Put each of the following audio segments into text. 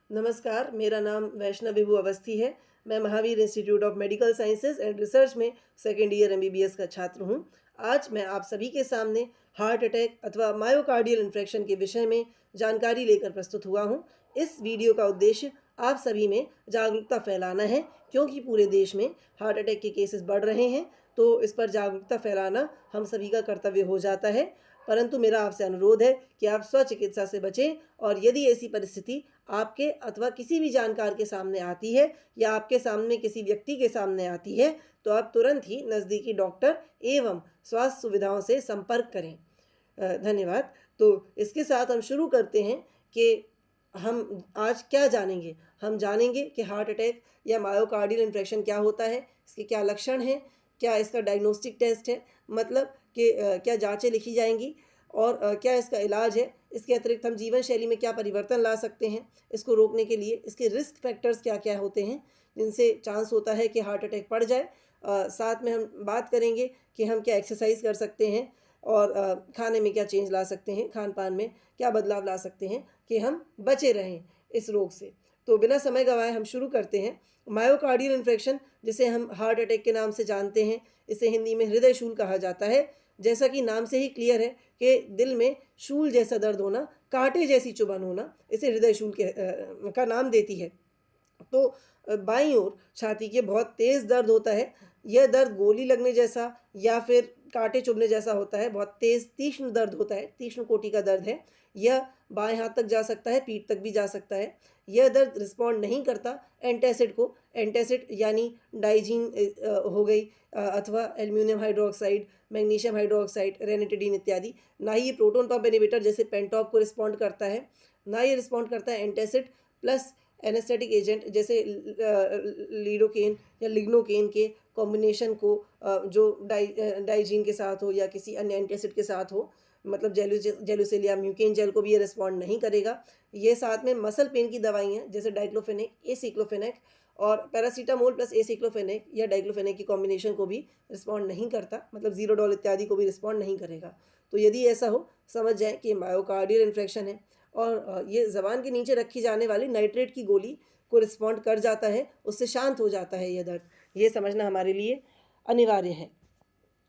नमस्कार, मेरा नाम वैष्णव विभू अवस्थी है। मैं Mahavir institute of medical sciences and research में सेकेंड ईयर एमबीबीएस का छात्र हूँ। आज मैं आप सभी के सामने हार्ट अटैक अथवा मायोकार्डियल इन्फेक्शन के विषय में जानकारी लेकर प्रस्तुत हुआ हूँ। इस वीडियो का उद्देश्य आप सभी में जागरूकता फैलाना है, क्योंकि पूरे देश में हार्ट अटैक के केसेस बढ़ रहे हैं, तो इस पर जागरूकता फैलाना हम सभी का कर्तव्य हो जाता है। परंतु मेरा आपसे अनुरोध है कि आप स्वचिकित्सा से बचें, और यदि ऐसी परिस्थिति आपके अथवा किसी भी जानकार के सामने आती है या आपके सामने किसी व्यक्ति के सामने आती है, तो आप तुरंत ही नज़दीकी डॉक्टर एवं स्वास्थ्य सुविधाओं से संपर्क करें। धन्यवाद। तो इसके साथ हम शुरू करते हैं कि हम आज क्या जानेंगे। हम जानेंगे कि हार्ट अटैक या मायोकार्डियल इन्फेक्शन क्या होता है, इसके क्या लक्षण हैं, क्या इसका डायग्नोस्टिक टेस्ट है, मतलब कि क्या जांचें लिखी जाएंगी, और क्या इसका इलाज है। इसके अतिरिक्त हम जीवन शैली में क्या परिवर्तन ला सकते हैं इसको रोकने के लिए, इसके रिस्क फैक्टर्स क्या क्या होते हैं जिनसे चांस होता है कि हार्ट अटैक पड़ जाए। साथ में हम बात करेंगे कि हम क्या एक्सरसाइज कर सकते हैं, और खाने में क्या चेंज ला सकते हैं, खान पान में क्या बदलाव ला सकते हैं कि हम बचे रहें इस रोग से। तो बिना समय गंवाए हम शुरू करते हैं। मायोकार्डियल इन्फेक्शन, जिसे हम हार्ट अटैक के नाम से जानते हैं, इसे हिंदी में हृदय शूल कहा जाता है। जैसा कि नाम से ही क्लियर है कि दिल में शूल जैसा दर्द होना, कांटे जैसी चुभन होना, इसे हृदय शूल का नाम देती है। तो बाईं ओर छाती के बहुत तेज़ दर्द होता है। यह दर्द गोली लगने जैसा या फिर कांटे चुभने जैसा होता है। बहुत तेज़ तीक्ष्ण दर्द होता है, तीक्ष्ण कोटि का दर्द है। यह बाएं हाथ तक जा सकता है, पीठ तक भी जा सकता है। यह दर्द रिस्पॉन्ड नहीं करता एंटासिड को। एंटासिड यानी डाइजीन हो गई, अथवा aluminium hydroxide, magnesium hydroxide, ranitidine इत्यादि। ना ही ये प्रोटॉन पंप इनहिबिटर जैसे पेंटॉप को रिस्पॉन्ड करता है, ना ये रिस्पॉन्ड करता है एंटासिड प्लस एनेस्थेटिक एजेंट जैसे लीडोकेन या लिग्नोकेन के कॉम्बिनेशन को, जो डाइजीन के साथ हो या किसी अन्य एंटासिड के साथ हो, मतलब जेलुसिल या म्यूकेन जेल को भी ये रिस्पॉन्ड नहीं करेगा। ये साथ में मसल पेन की दवाइयाँ जैसे डाइक्लोफेनेक, एसिक्लोफेनेक और पैरासीटामोल प्लस एसिक्लोफेनेक या डाइक्लोफेनेक की कॉम्बिनेशन को भी रिस्पॉन्ड नहीं करता, मतलब ज़ीरोडॉल इत्यादि को भी रिस्पॉन्ड नहीं करेगा। तो यदि ऐसा हो, समझ जाएं कि मायोकार्डियल इन्फेक्शन है। और ये ज़बान के नीचे रखी जाने वाली नाइट्रेट की गोली को रिस्पॉन्ड कर जाता है, उससे शांत हो जाता है यह दर्द। ये समझना हमारे लिए अनिवार्य है।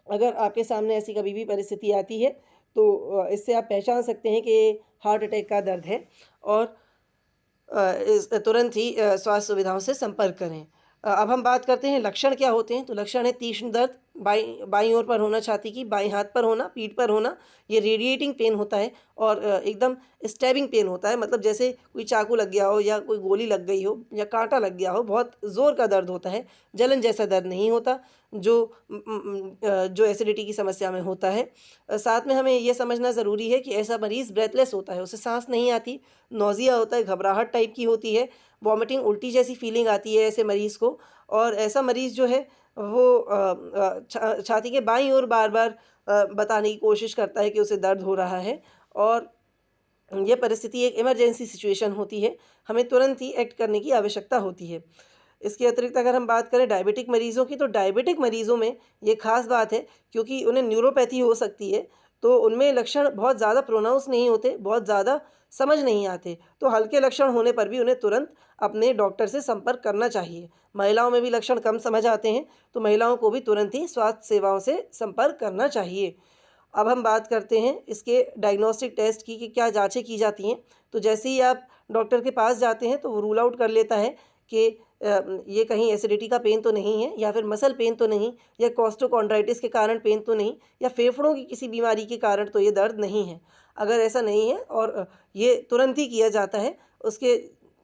अगर आपके सामने ऐसी कभी भी परिस्थिति आती है, तो इससे आप पहचान सकते हैं कि हार्ट अटैक का दर्द है, और तुरंत ही स्वास्थ्य सुविधाओं से संपर्क करें। अब हम बात करते हैं लक्षण क्या होते हैं। तो लक्षण है तीक्ष्ण दर्द, बाईं ओर पर होना, छाती की बाईं हाथ पर होना, पीठ पर होना। ये रेडिएटिंग पेन होता है, और एकदम स्टैबिंग पेन होता है, मतलब जैसे कोई चाकू लग गया हो या कोई गोली लग गई हो या कांटा लग गया हो। बहुत ज़ोर का दर्द होता है, जलन जैसा दर्द नहीं होता जो एसिडिटी की समस्या में होता है। साथ में हमें यह समझना ज़रूरी है कि ऐसा मरीज़ ब्रेथलेस होता है, उसे सांस नहीं आती, नौजिया होता है, घबराहट टाइप की होती है, वॉमिटिंग, उल्टी जैसी फीलिंग आती है ऐसे मरीज़ को। और ऐसा मरीज़ जो है वो छाती के बाईं ओर बार बार बताने की कोशिश करता है कि उसे दर्द हो रहा है, और यह परिस्थिति एक इमरजेंसी सिचुएशन होती है, हमें तुरंत ही एक्ट करने की आवश्यकता होती है। इसके अतिरिक्त अगर हम बात करें डायबिटिक मरीज़ों की, तो डायबिटिक मरीज़ों में ये खास बात है, क्योंकि उन्हें न्यूरोपैथी हो सकती है, तो उनमें लक्षण बहुत ज़्यादा प्रोनाउंस नहीं होते, बहुत ज़्यादा समझ नहीं आते। तो हल्के लक्षण होने पर भी उन्हें तुरंत अपने डॉक्टर से संपर्क करना चाहिए। महिलाओं में भी लक्षण कम समझ आते हैं, तो महिलाओं को भी तुरंत ही स्वास्थ्य सेवाओं से संपर्क करना चाहिए। अब हम बात करते हैं इसके डायग्नोस्टिक टेस्ट की कि क्या जांचें की जाती हैं। तो जैसे ही आप डॉक्टर के पास जाते हैं, तो वो रूल आउट कर लेता है कि ये कहीं एसिडिटी का पेन तो नहीं है, या फिर मसल पेन तो नहीं, या कोस्टोकॉन्ड्राइटिस के कारण पेन तो नहीं, या फेफड़ों की किसी बीमारी के कारण तो ये दर्द नहीं है। अगर ऐसा नहीं है, और ये तुरंत ही किया जाता है, उसके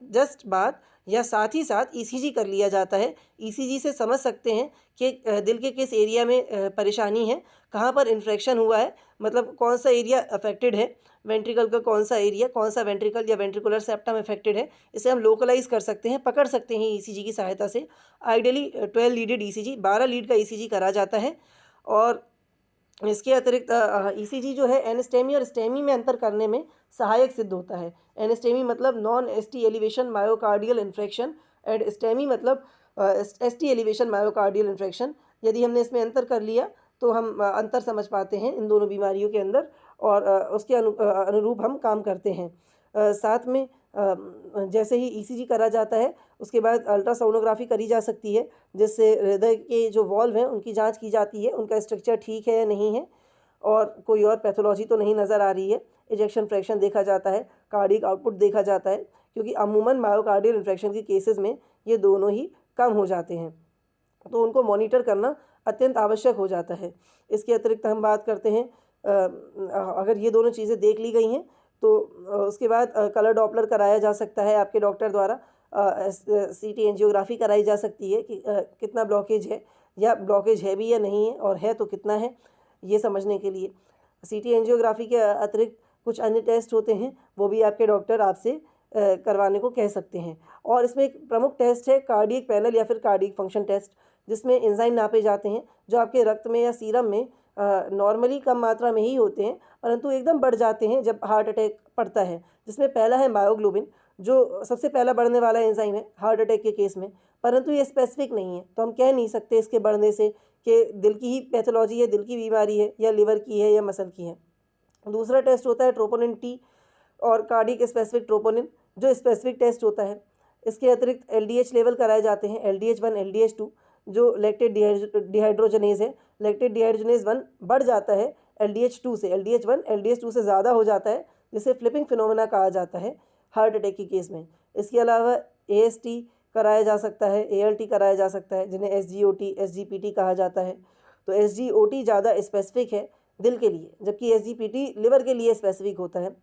जस्ट बाद या साथ ही साथ ईसीजी कर लिया जाता है। ईसीजी से समझ सकते हैं कि दिल के किस एरिया में परेशानी है, कहाँ पर इन्फेक्शन हुआ है, मतलब कौन सा एरिया अफेक्टेड है, वेंट्रिकल का कौन सा एरिया, कौन सा वेंट्रिकल या वेंट्रिकुलर सेप्टम अफेक्टेड है। इसे हम लोकलाइज कर सकते हैं, पकड़ सकते हैं ईसीजी की सहायता से। आइडियली 12 लीडेड ईसीजी, 12 लीड का ईसीजी करा जाता है। और इसके अतिरिक्त ईसीजी जो है एनेस्टेमी और स्टेमी में अंतर करने में सहायक सिद्ध होता है। एनेस्टेमी मतलब non ST elevation myocardial infection, and STEMI मतलब एसटी एलिवेशन मायोकार्डियल इन्फेक्शन। यदि हमने इसमें अंतर कर लिया, तो हम अंतर समझ पाते हैं इन दोनों बीमारियों के अंदर, और उसके अनुरूप हम काम करते हैं। साथ में जैसे ही ईसीजी करा जाता है उसके बाद अल्ट्रासोनोग्राफी करी जा सकती है, जिससे हृदय के जो वॉल्व हैं उनकी जांच की जाती है, उनका स्ट्रक्चर ठीक है या नहीं है और कोई और पैथोलॉजी तो नहीं नज़र आ रही है। इजेक्शन फ्रैक्शन देखा जाता है, कार्डियक आउटपुट देखा जाता है, क्योंकि अमूमन मायोकार्डियल इन्फेक्शन के केसेस में ये दोनों ही कम हो जाते हैं, तो उनको मॉनिटर करना अत्यंत आवश्यक हो जाता है। इसके अतिरिक्त हम बात करते हैं, अगर ये दोनों चीज़ें देख ली गई हैं तो उसके बाद कलर डॉपलर कराया जा सकता है आपके डॉक्टर द्वारा। सीटी एंजियोग्राफी कराई जा सकती है कि कितना ब्लॉकेज है या ब्लॉकेज है भी या नहीं है, और है तो कितना है, ये समझने के लिए। सीटी एंजियोग्राफी के अतिरिक्त कुछ अन्य टेस्ट होते हैं, वो भी आपके डॉक्टर आपसे करवाने को कह सकते हैं। और इसमें एक प्रमुख टेस्ट है कार्डियक पैनल या फिर कार्डियक फंक्शन टेस्ट, जिसमें एंजाइम नापे जाते हैं जो आपके रक्त में या सीरम में नॉर्मली कम मात्रा में ही होते हैं, परंतु एकदम बढ़ जाते हैं जब हार्ट अटैक पड़ता है। जिसमें पहला है मायोग्लोबिन, जो सबसे पहला बढ़ने वाला एंजाइम है हार्ट अटैक के केस में, परंतु ये स्पेसिफिक नहीं है, तो हम कह नहीं सकते इसके बढ़ने से कि दिल की ही पैथोलॉजी है, दिल की बीमारी है या लिवर की है या मसल की है। दूसरा टेस्ट होता है ट्रोपोनिन टी और कार्डियक स्पेसिफिक ट्रोपोनिन, जो स्पेसिफिक टेस्ट होता है। इसके अतिरिक्त एलडीएच लेवल कराए जाते हैं, LDH1 LDH2, जो लैक्टेट डिहाइड्रोजनेज है। लैक्टेट डिहाइड्रोजनेज 1 बढ़ जाता है LDH2 से, LDH1 LDH2 से ज़्यादा हो जाता है, जिसे फ्लिपिंग फिनोमेना कहा जाता है हार्ट अटैक के केस में। इसके अलावा AST कराया जा सकता है, ALT कराया जा सकता है, जिन्हें SGOT SGPT कहा जाता है। तो SGOT ज़्यादा स्पेसिफिक है दिल के लिए, जबकि SGPT लिवर के लिए स्पेसिफिक होता है।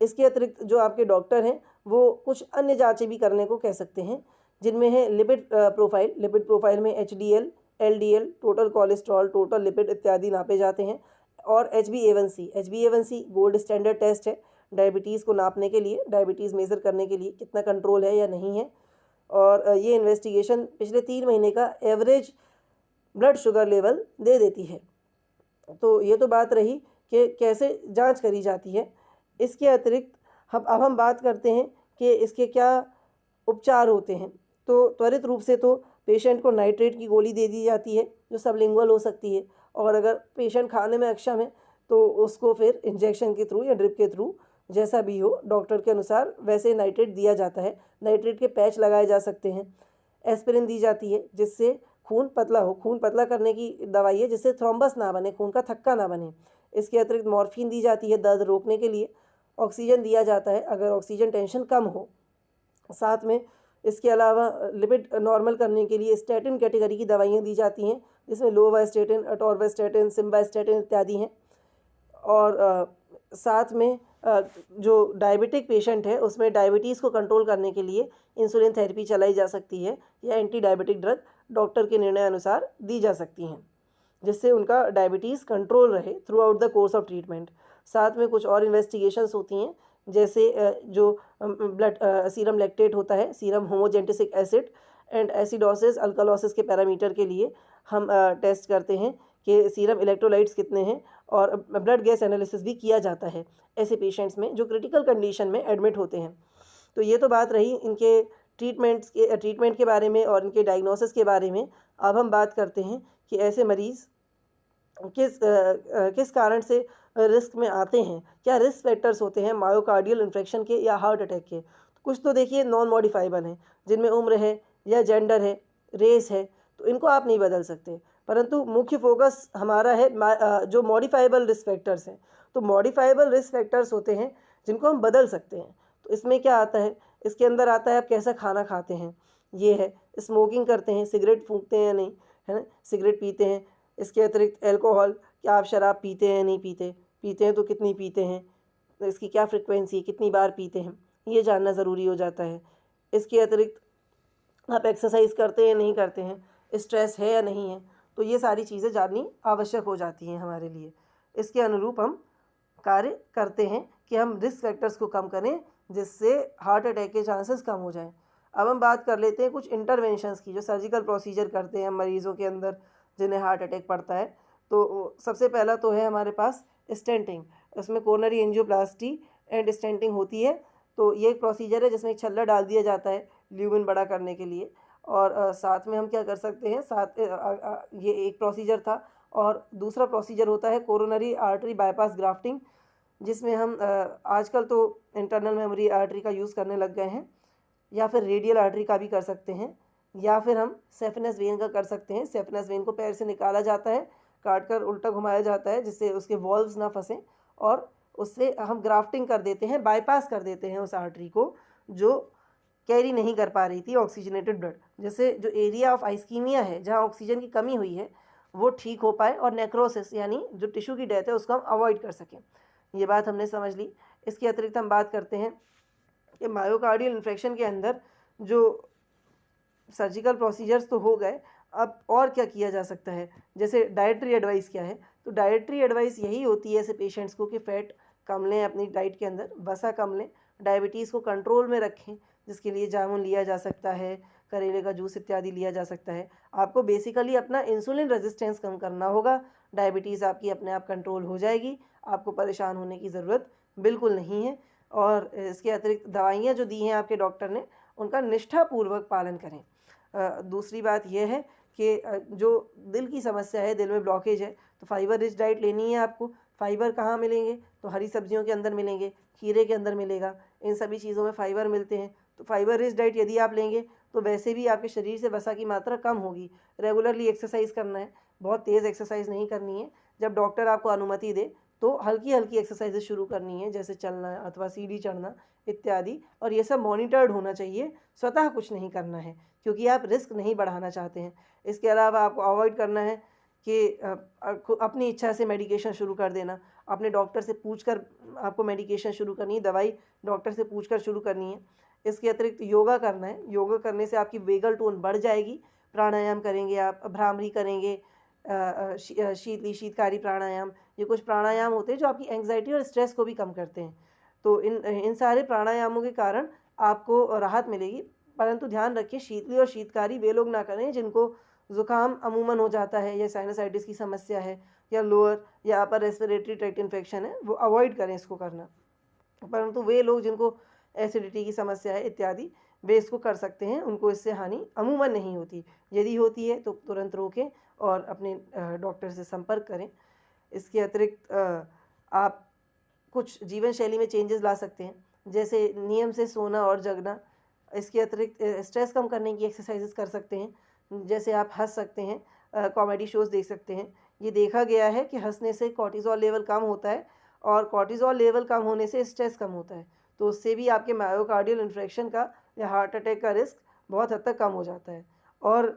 इसके अतिरिक्त जो आपके डॉक्टर हैं वो कुछ अन्य जांचें भी करने को कह सकते हैं, जिनमें है लिपिड प्रोफाइल। लिपिड प्रोफाइल में HDL, LDL, total cholesterol, total lipid इत्यादि नापे जाते हैं। और HbA1c गोल्ड स्टैंडर्ड टेस्ट है डायबिटीज़ को नापने के लिए, डायबिटीज़ मेज़र करने के लिए कितना कंट्रोल है या नहीं है। और ये इन्वेस्टिगेशन पिछले 3 महीने का एवरेज ब्लड शुगर लेवल दे देती है। तो ये तो बात रही कि कैसे जांच करी जाती है। इसके अतिरिक्त हम बात करते हैं कि इसके क्या उपचार होते हैं। तो त्वरित रूप से तो पेशेंट को नाइट्रेट की गोली दे दी जाती है, जो सबलिंगुअल हो सकती है, और अगर पेशेंट खाने में अक्षम है तो उसको फिर इंजेक्शन के थ्रू या ड्रिप के थ्रू, जैसा भी हो डॉक्टर के अनुसार, वैसे नाइट्रेट दिया जाता है। नाइट्रेट के पैच लगाए जा सकते हैं। एस्पिरिन दी जाती है, जिससे खून पतला हो, खून पतला करने की दवाई है, जिससे थ्रोम्बस ना बने, खून का थक्का ना बने। इसके अतिरिक्त मॉर्फिन दी जाती है दर्द रोकने के लिए। ऑक्सीजन दिया जाता है अगर ऑक्सीजन टेंशन कम हो। साथ में इसके अलावा लिपिड नॉर्मल करने के लिए स्टैटिन कैटेगरी की दवाइयाँ दी जाती हैं, जिसमें लोवास्टैटिन, अटोरवास्टैटिन, सिम्वास्टैटिन इत्यादि हैं। और साथ में जो डायबिटिक पेशेंट है उसमें डायबिटीज़ को कंट्रोल करने के लिए इंसुलिन थेरेपी चलाई जा सकती है, या एंटी डायबिटिक ड्रग डॉक्टर के निर्णय अनुसार दी जा सकती हैं, जिससे उनका डायबिटीज़ कंट्रोल रहे through out the course of treatment. साथ में कुछ और इन्वेस्टिगेशंस होती हैं, जैसे जो ब्लड सीरम लैक्टेट होता है, serum homogentisic acid and acidosis alkalosis के पैरामीटर के लिए हम टेस्ट करते हैं कि सीरम इलेक्ट्रोलाइट्स कितने हैं, और ब्लड गैस एनालिसिस भी किया जाता है ऐसे पेशेंट्स में जो क्रिटिकल कंडीशन में एडमिट होते हैं। तो ये तो बात रही इनके ट्रीटमेंट के बारे में और इनके डायग्नोसिस के बारे में। अब हम बात करते हैं कि ऐसे मरीज़ किस कारण से रिस्क में आते हैं, क्या रिस्क फैक्टर्स होते हैं मायोकार्डियल इन्फेक्शन के या हार्ट अटैक के। कुछ तो देखिए नॉन मॉडिफाइबल हैं, जिनमें उम्र है या जेंडर है, रेस है, तो इनको आप नहीं बदल सकते, परंतु मुख्य फोकस हमारा है जो मॉडिफाइबल रिस्क फैक्टर्स हैं। तो मॉडिफाइबल रिस्क फैक्टर्स होते हैं जिनको हम बदल सकते हैं। तो इसमें क्या आता है, इसके अंदर आता है आप कैसा खाना खाते हैं, ये है, स्मोकिंग करते हैं, सिगरेट फूंकते हैं या नहीं, है ना, सिगरेट पीते हैं। इसके अतिरिक्त एल्कोहल, क्या आप शराब पीते हैं या नहीं पीते, पीते हैं तो कितनी पीते हैं, तो इसकी क्या फ्रिक्वेंसी है, कितनी बार पीते हैं, ये जानना ज़रूरी हो जाता है। इसके अतिरिक्त आप एक्सरसाइज करते हैं या नहीं करते हैं, स्ट्रेस है या नहीं है, तो ये सारी चीज़ें जाननी आवश्यक हो जाती हैं हमारे लिए। इसके अनुरूप हम कार्य करते हैं कि हम रिस्क फैक्टर्स को कम करें, जिससे हार्ट अटैक के चांसेस कम हो जाएं। अब हम बात कर लेते हैं कुछ इंटरवेंशंस की, जो सर्जिकल प्रोसीजर करते हैं मरीज़ों के अंदर जिन्हें हार्ट अटैक पड़ता है। तो सबसे पहला तो है हमारे पास स्टेंटिंग। इसमें कोरोनरी एंजियोप्लास्टी एंड स्टेंटिंग होती है। तो ये एक प्रोसीजर है जिसमें एक छल्ला डाल दिया जाता है ल्यूमेन बड़ा करने के लिए। और साथ में हम क्या कर सकते हैं, ये एक प्रोसीजर था। और दूसरा प्रोसीजर होता है कोरोनरी आर्टरी बाईपास ग्राफ्टिंग, जिसमें हम आजकल तो इंटरनल मेमोरी आर्टरी का यूज़ करने लग गए हैं, या फिर रेडियल आर्टरी का भी कर सकते हैं, या फिर हम सेफेनस वेन का कर सकते हैं। सेफेनस वेन को पैर से निकाला जाता है, काट कर उल्टा घुमाया जाता है जिससे उसके वॉल्व्स ना फंसें, और उससे हम ग्राफ्टिंग कर देते हैं, बाईपास कर देते हैं उस आर्टरी को जो कैरी नहीं कर पा रही थी ऑक्सीजनेटेड ब्लड। जैसे जो एरिया ऑफ आइस्कीमिया है, जहाँ ऑक्सीजन की कमी हुई है, वो ठीक हो पाए और नेक्रोसिस यानी जो टिश्यू की डेथ है उसको हम अवॉइड कर सकें। ये बात हमने समझ ली। इसके अतिरिक्त हम बात करते हैं कि मायोकार्डियल इन्फेक्शन के अंदर जो सर्जिकल प्रोसीजर्स तो हो गए, अब और क्या किया जा सकता है। जैसे डाइटरी एडवाइस क्या है, तो डाइटरी एडवाइस यही होती है ऐसे पेशेंट्स को कि फ़ैट कम लें अपनी डाइट के अंदर, वसा कम लें, डायबिटीज़ को कंट्रोल में रखें, जिसके लिए जामुन लिया जा सकता है, करेले का जूस इत्यादि लिया जा सकता है। आपको बेसिकली अपना इंसुलिन रेजिस्टेंस कम करना होगा, डायबिटीज़ आपकी अपने आप कंट्रोल हो जाएगी, आपको परेशान होने की ज़रूरत बिल्कुल नहीं है। और इसके अतिरिक्त दवाइयाँ जो दी हैं आपके डॉक्टर ने, उनका निष्ठापूर्वक पालन करें। दूसरी बात यह है कि जो दिल की समस्या है, दिल में ब्लॉकेज है, तो फाइबर रिच डाइट लेनी है आपको। फाइबर कहाँ मिलेंगे, तो हरी सब्जियों के अंदर मिलेंगे, खीरे के अंदर मिलेगा, इन सभी चीज़ों में फाइबर मिलते हैं। तो फाइबर रिच डाइट यदि आप लेंगे तो वैसे भी आपके शरीर से वसा की मात्रा कम होगी। रेगुलरली एक्सरसाइज करना है, बहुत तेज़ एक्सरसाइज नहीं करनी है। जब डॉक्टर आपको अनुमति दे तो हल्की हल्की एक्सरसाइजेज शुरू करनी है, जैसे चलना अथवा सीढ़ी चढ़ना इत्यादि, और ये सब मॉनिटर्ड होना चाहिए, स्वतः कुछ नहीं करना है, क्योंकि आप रिस्क नहीं बढ़ाना चाहते हैं। इसके अलावा आपको अवॉइड करना है कि अपनी इच्छा से मेडिकेशन शुरू कर देना। अपने डॉक्टर से पूछकर आपको मेडिकेशन शुरू करनी है, दवाई डॉक्टर से पूछकर शुरू करनी है। इसके अतिरिक्त योगा करना है, योगा करने से आपकी वेगल टोन बढ़ जाएगी। प्राणायाम करेंगे आप, भ्रामरी करेंगे, शीतली शीतकारी प्राणायाम, ये कुछ प्राणायाम होते हैं जो आपकी एंग्जाइटी और स्ट्रेस को भी कम करते हैं। तो इन सारे प्राणायामों के कारण आपको राहत मिलेगी। परंतु ध्यान रखिए, शीतली और शीतकारी वे लोग ना करें जिनको ज़ुकाम अमूमन हो जाता है, या साइनसाइटिस की समस्या है, या लोअर या अपर रेस्पिरेटरी ट्रैक्ट इन्फेक्शन है, वो अवॉइड करें इसको करना। परंतु वे लोग जिनको एसिडिटी की समस्या है इत्यादि, वे इसको कर सकते हैं, उनको इससे हानि अमूमन नहीं होती। यदि होती है तो तुरंत रोकें और अपने डॉक्टर से संपर्क करें। इसके अतिरिक्त आप कुछ जीवन शैली में चेंजेस ला सकते हैं, जैसे नियम से सोना और जगना। इसके अतिरिक्त स्ट्रेस कम करने की एक्सरसाइजेस कर सकते हैं, जैसे आप हंस सकते हैं, कॉमेडी शोज़ देख सकते हैं। ये देखा गया है कि हंसने से कॉर्टिज़ोल लेवल कम होता है, और कॉर्टिज़ोल लेवल कम होने से स्ट्रेस कम होता है, तो उससे भी आपके मायोकार्डियल इन्फेक्शन का या हार्ट अटैक का रिस्क बहुत हद तक कम हो जाता है। और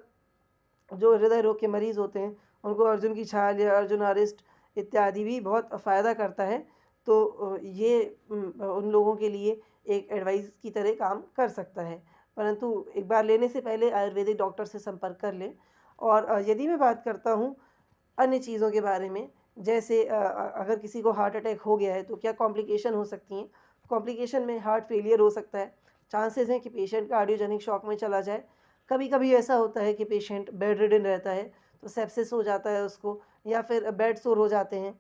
जो हृदय रोग के मरीज़ होते हैं, उनको अर्जुन की छाल या अर्जुन अरिस्ट इत्यादि भी बहुत फ़ायदा करता है। तो ये उन लोगों के लिए एक एडवाइस की तरह काम कर सकता है, परंतु एक बार लेने से पहले आयुर्वेदिक डॉक्टर से संपर्क कर लें। और यदि मैं बात करता हूँ अन्य चीज़ों के बारे में, जैसे अगर किसी को हार्ट अटैक हो गया है तो क्या कॉम्प्लिकेशन हो सकती हैं। कॉम्प्लिकेशन में हार्ट फेलियर हो सकता है, चांसेस हैं कि पेशेंट कार्डियोजेनिक शॉक में चला जाए। कभी कभी ऐसा होता है कि पेशेंट बेड रिडन रहता है, तो सेप्सिस हो जाता है उसको, या फिर बेड सोर हो जाते हैं,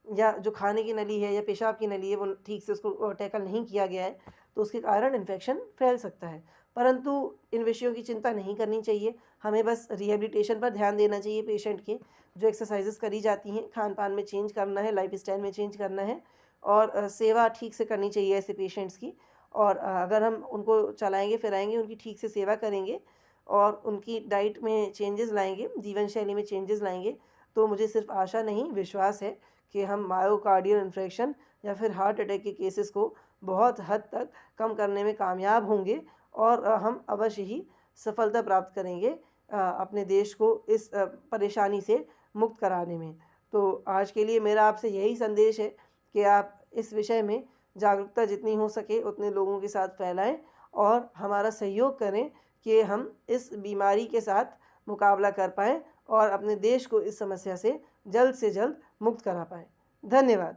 या जो खाने की नली है या पेशाब की नली है वो ठीक से उसको टैकल नहीं किया गया है, तो उसके कारण इन्फेक्शन फैल सकता है। परंतु इन विषयों की चिंता नहीं करनी चाहिए, हमें बस रिहेबिलिटेशन पर ध्यान देना चाहिए पेशेंट के। जो एक्सरसाइजेस करी जाती हैं, खान पान में चेंज करना है, लाइफ स्टाइल में चेंज करना है, और सेवा ठीक से करनी चाहिए ऐसे पेशेंट्स की। और अगर हम उनको चलाएंगे फिराएंगे, उनकी ठीक से सेवा करेंगे और उनकी डाइट में चेंजेस लाएंगे, जीवन शैली में चेंजेस लाएंगे, तो मुझे सिर्फ आशा नहीं विश्वास है कि हम मायोकार्डियल इन्फेक्शन या फिर हार्ट अटैक के केसेस को बहुत हद तक कम करने में कामयाब होंगे, और हम अवश्य ही सफलता प्राप्त करेंगे अपने देश को इस परेशानी से मुक्त कराने में। तो आज के लिए मेरा आपसे यही संदेश है कि आप इस विषय में जागरूकता जितनी हो सके उतने लोगों के साथ फैलाएं, और हमारा सहयोग करें कि हम इस बीमारी के साथ मुकाबला कर पाएँ और अपने देश को इस समस्या से जल्द मुक्त करा पाएँ। धन्यवाद।